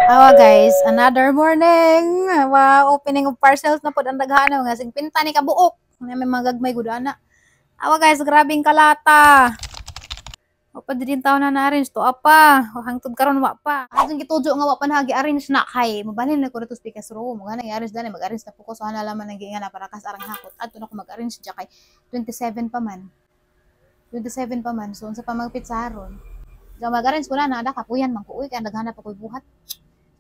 Guys, another morning. Opening of parcels na po ang daghano nga sing pinta ni kabuok. May mga gagmay gud ana. Guys, grabing kalata. O pa din taon na na-arrange to apa. Hangtod karon wa pa. Atong gitujo nga wa pa nagi arrange na kay mabalhin na ko dito speakers room. Nga i-arrange dani mag-arrange na po ko so nalaman nang giingana para kas arang hakot. Adto na ko mag-arrange diya kay 27 pa man. 27 pa man. So unsa pa magpitsaron. Diya mag-arrange ko na ada kapuyan man ko uy kay naghanap ako buhat.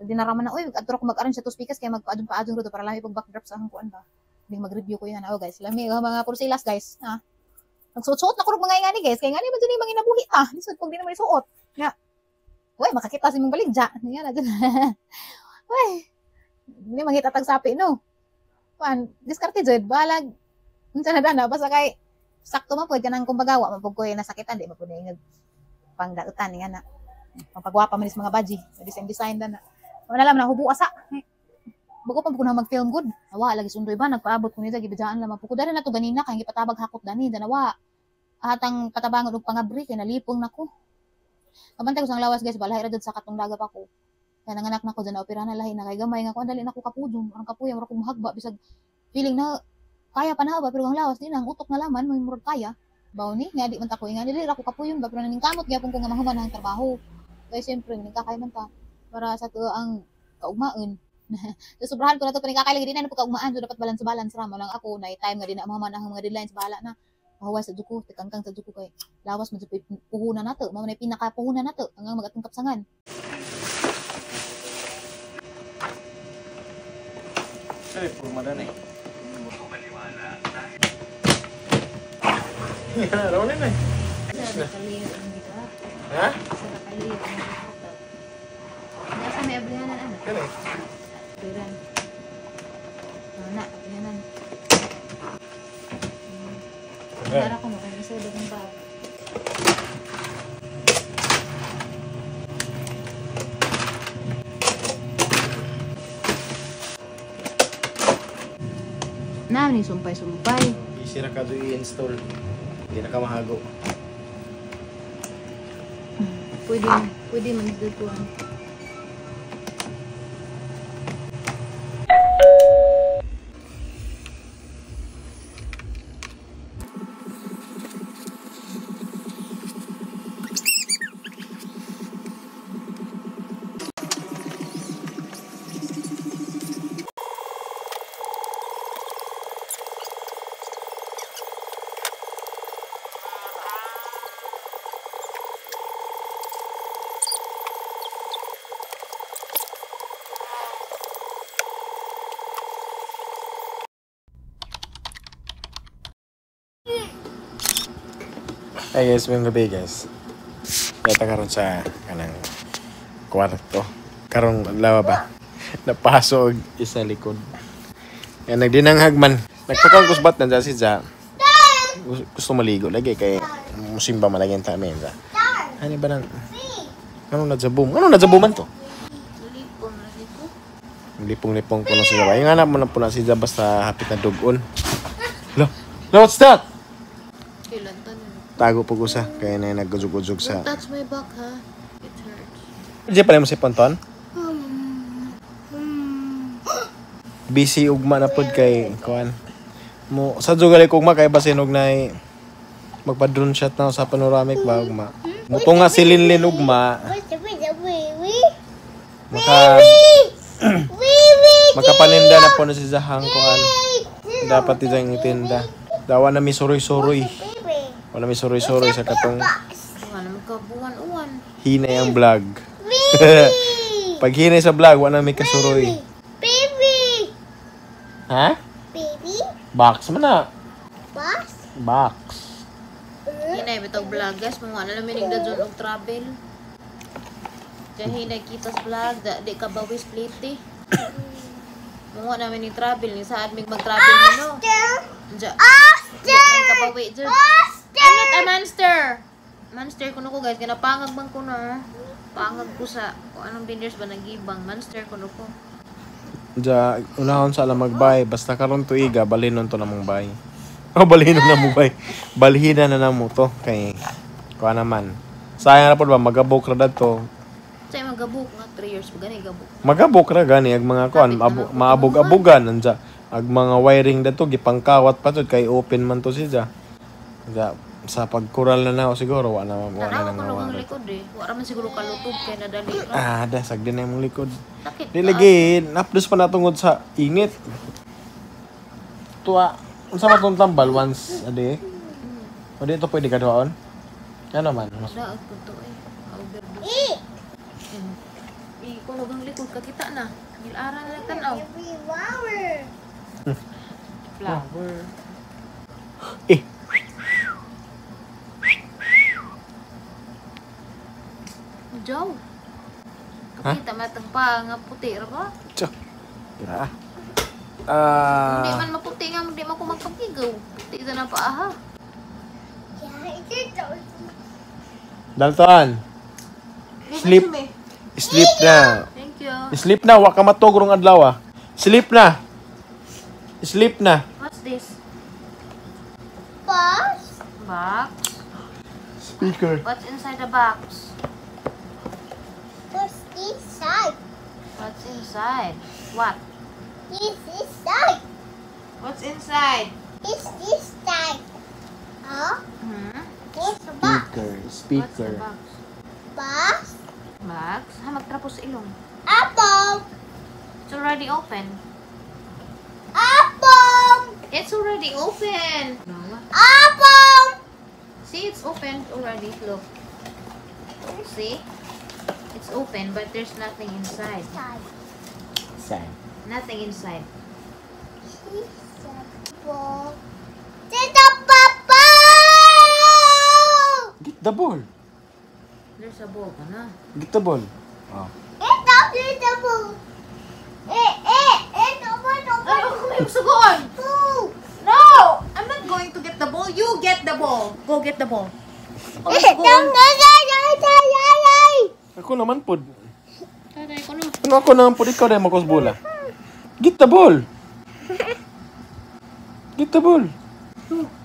Hindi na raman na, uy, adto ko mag-arrange sa 2 speakers kaya magpaadong-paadong ro para lami pag backdrop sa akong kuan ba. Hindi mag-review ko yan. Guys, lami mga pursilas guys. Nagsuot-suot na ko mga ingani guys. Kaya ngani man dun yung mga inabuhi Lisod pag di na may suot. Nga. Uy, makakita si mong baligja. Yan na dun. Uy. Hindi mangita tag sapi no. Kuan, diskarte jud balag. Unsa na dana basta kay sakto man pud kanang kumbagawa mapug ko nasakitan di mapud ingag pangdautan nga na. Pagpagwapa man is mga baji. Design dana. Wala lang na hubo asa. Bago pa ko na mag-film good. Nawa lagi sundoy ba nagpaabot ko nita gibidaan lamang ko dali na to ganina kay gipatabag hakot dani danawa. Atang patabangon og pangabri kay nalipong nako. Kabantay ko sang lawas guys balay ra dud sa katong daga pa ko. Kaya nanganak nako dyan na opera na lahi na kay gamay nga ko dali nako kapudong. Ang kapuyang ra ko mahagba bisag feeling na kaya pa na ba pero ang lawas di nang utok na laman may murag kaya. Bawo ni nga di man ta ko nga dili ra ko kapuyon ba pero naning kamot gyapon ko nga mahuman ang trabaho. Kay siyempre ning kakay man ta para sa to ang kaugmaon. So sobrahan ko na to pero kakay lagi din na po kaugmaan so dapat balance ra mo lang ako na time nga din na mahuman ang mga deadlines bahala na. Mahuwas sa duko tikangkang sa duko kay lawas man jud puhunan nato mao na pinaka puhunan nato ang magatong kapsangan. Ay, purma na eh. Raw na eh. Ha? Nasa may ablihanan ano? Kani? Duran. Na, ablihanan. Para ko makakasod ng bag. Na, ni sumpay-sumpay. Isira ka to i-install. Hindi na ka mahago. Pwede man dito ang. Hey guys, may gabi guys. Yata karon sa kanang kwarto. Karong lawa ba? Napasok isa likod. Yan nagdinanghag man. Nagpakang kusbat na si Ja. Gusto maligo lagi kay musimba malagyan ta amin sa. Ano ba nang ano na jabum? Ano na jabuman to? Lipong lagi ko. Lipong-lipong ko na si Ja. Yung anak mo na po na si Ja basta hapit na dugon. What's that? Kailan tanong? Tago po ko sa kaya na nagujug-ujug sa. Don't touch my back ha. It hurts. Diyan pala mo si Ponton? Busy ugma na pod kay kuan. Mo sa jugali ko ugma kay basin og nay magpa-drone shot na sa panoramic ba ugma. Muto nga si Linlin ugma. Makapaninda na po na si Zahang kuan. Dapat diyang itinda. Dawa na mi suroy-suroy. Wala may suroy-suroy sa katong Wala magkabuan-uwan. hinay ang vlog. Pag hinay sa vlog, wala may kasuroy. Baby! Ha? Baby? Box man na. Box? Box. Hinay bitog vlogas mo ano lang minig da John og travel. Kaya hinay kita sa vlog di ka bawis plate. Mo na minig travel ni saad mig mag-travel mo no. Ja. Man ka bawi jud. I'm not a monster. Monster kuno ko guys, kinapangag bang ko na. Pangag ko sa kung anong vendors ba nagibang monster kuno ko. Ja, unahon sa alam magbay. Basta karon tuiga, balinon to namong bay. Oh, balinon na mo bay. Balhina na mo to. Kay, kuha naman. Sayang na po ba, magabok na to. Sa'yo gabok nga 3 years pa gani gabok. Magabok ra gani ag mga kuan maabog-abogan anja. Ag mga wiring dato gipangkawat pa to kay open man to siya. Sa pagkural na siguro wala na Tanaw ko mawala. ng likod eh. Wala man siguro kalutog kay nadali ra. Dasag din na yung likod. Sakit. Di lagi, napdos pa natungod sa init. Tuwa, unsa man tong tambal once a day? O dito pwede ka doon? Ano man? Daag po to eh. Overdose. Kulog ang likod kakita na. Ngilara na lang tanaw. Baby flower. Flower. Eh, Jow. Kakita matang pa nga puti ra ba? tsa. Kira Hindi man maputi nga, hindi man ko magpagigaw. Puti na na pa aha. Yeah, ito. Dalton, Sleep. sleep na. Thank you. Sleep na, wa ka matog rong adlaw ah. Sleep na. Sleep na. What's this? Boss. Box? Speaker. What's inside the box? What's inside? What's inside? What? This inside. What's inside? It's this side. Huh? What's the box? What's the box? Box. Box? Ha, magtrapos ilong. Apple. It's already open. Apple. It's already open. No. Apple. See, it's open already. Look. See? It's open, but there's nothing inside. Sad. Nothing inside. Apple. Tita Papa. Get the ball. There's a ball ka na. Get the ball. Oh. Ito, Tita Papa. Ito ba? Ay, ako may sugon! No! I'm not going to get the ball. You get the ball. Go get the ball. Oh, sugon. Ako naman pod. Taray ko na. Ano ako naman pod ikaw dahil makosbola. Get the ball. Get the ball.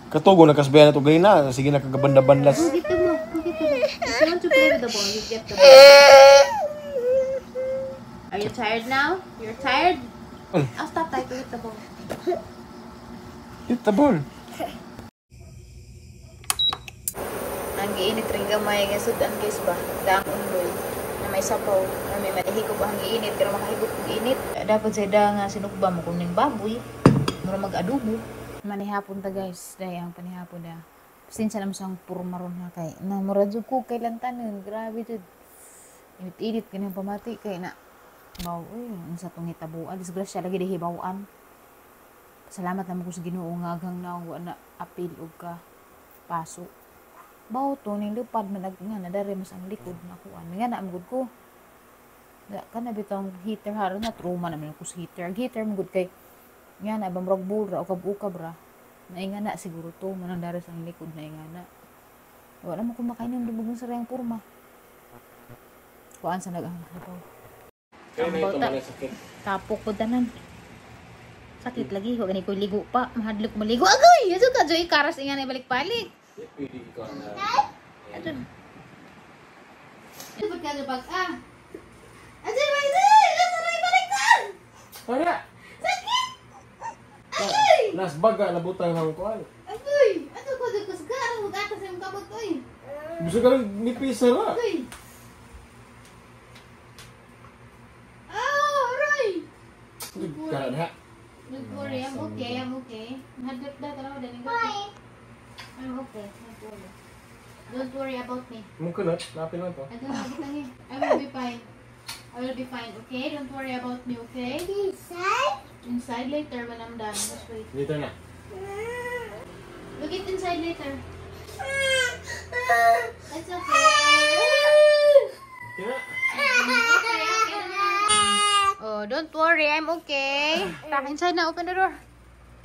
Katugo na kasbayan na to gay na. Sige na kagabanda-bandas. Go get the ball. Go get the ball. If you want to play with the ball, you get the ball. Are you tired now? You're tired? I'll stop typing with the ball. Get the ball. Ang giinit rin gamay nga sudan guys ba? Daang unloy na may sapaw na may malihigop ang giinit pero makahigop ang init. Dapat sa nga sinugba mo kung ning baboy mura mag-adobo. Manihapon ta guys, dahil ang panihapon na. Sinsa naman siyang puro maron na kay na mura jud ko kay lantanon. Grabe jud. Init-init kanang pamati kay na baw ang sa tong hitabuan disgrasya lagi dihibawaan. Salamat naman ko sa Ginoo nga agang na na apil og ka paso. Bawo to ning lupad man nga nadare mas ang likod na kuan nga na amgud ko da kana bitong heater haron na trauma naman ko sa heater man gud kay nga na bamrog bulra o ukab ra na nga na siguro to man ang dare sa ang likod na nga na wala mo kumakain ng dubog ng sarayang porma kuan sa nag-ahaw tapok ko tanan sakit lagi wag ni ko ligo pa mahadlok maligo agoy yaso ka joy karas nga na balik-balik. Adun. Ito ka bag Ajay ba ito? Saray baliktad. Kaya. Sakit. Agoy. Nas baga labutang ng kuan. Agoy. Ato ko dito sa garang magatas yung kabag ko eh. Gusto ka lang nipisa ra. Agoy. Aray. Kada. Don't worry, I'm okay. Mahadlok na taraw din. Bye. I'm okay. Don't worry about me. Mungkin na, napin lang to. I will be fine. I will be fine, okay? Don't worry about me, okay? Inside. Inside later when I'm done. Just wait. Dito na. Look it inside later. It's okay. Kaya. Okay. Oh, don't worry. I'm okay. Inside na. Open the door.